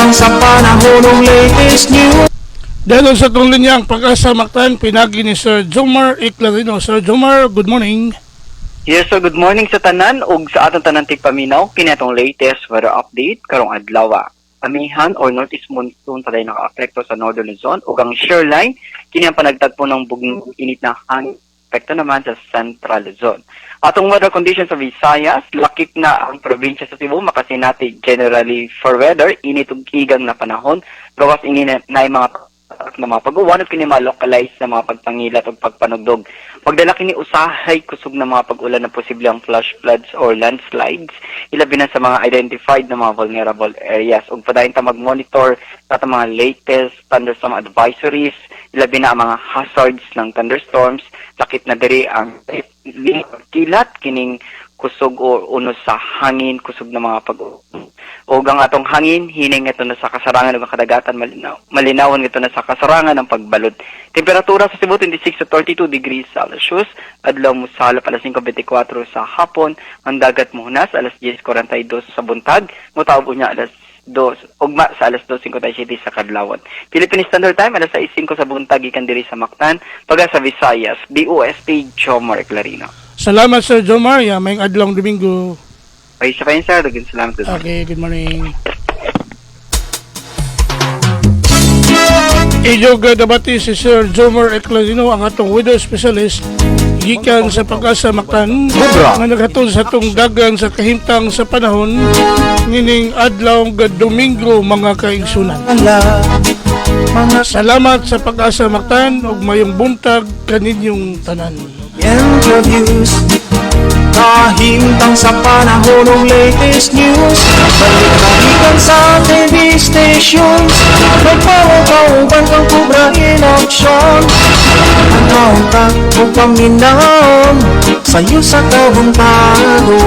Kahimtang sa panahon ng latest news. Dahil sa itong linya ang Pag-asa Mactan, pinagi ni Sir Jomar Eclarino. Sir Jomar, good morning. Yes, so good morning sa tanan ug sa atong tanan tigpaminaw kini atong latest weather update karong adlaw. Amihan or northeast monsoon taday naka-apekto sa northern Luzon ug ang shoreline kini ang panagtagpo ng buging init na hangin apekto naman sa central Luzon. Atong weather conditions sa Visayas, lakip na ang probinsya sa Cebu makasinati generally for weather init ug igang na panahon. Gawas ini na mga mga pag-uwan at kini ma-localize na mga pagpangilat o pagpanugdog. Pagdala kini usahay kusog na mga pag-ulan na posible ang flash floods or landslides, ilabi na sa mga identified na mga vulnerable areas. Ug padayon ta mag-monitor sa mga latest thunderstorm advisories, ilabi na ang mga hazards ng thunderstorms, sakit na diri ang kilat kining kusog o unos sa hangin, kusog na mga pag-ulan. O ang atong hangin, hining ito na sa kasarangan ng kadagatan, malinawan ito na sa kasarangan ng pagbalod. Temperatura sa Cebu, 26 to 32 degrees Celsius. Adlaw mo sa halap, alas 5.24 sa hapon. Ang dagat mo hunas, alas 10.42 sa buntag. Mutaob niya alas 2, ugma sa alas 2.57 sa kadlawon. Philippine Standard Time, alas 6.05 sa buntag, ikan diri sa Mactan. Pagka sa Visayas, DOST Jomar Eclarino. Salamat Sir Jomar, may adlong Domingo. Okay, sa kayo sir, daging salamat. Okay, good morning. Iyog dabati si Sir Jomar Eclarino, ang atong weather specialist gikan sa Pag-asa Mactan nga naghatod sa atong dagan sa kahimtang sa panahon nining adlaw Domingo mga kaigsunan. Salamat sa Pag-asa Mactan ug mayong buntag kaninyong tanan. Interviews, kahimtang sa panahon ng latest news. Balik-balikan sa TV stations, nagpawag-pauban kang kubra in action. Anong ka o paminaon, sa'yo sa kabuntago.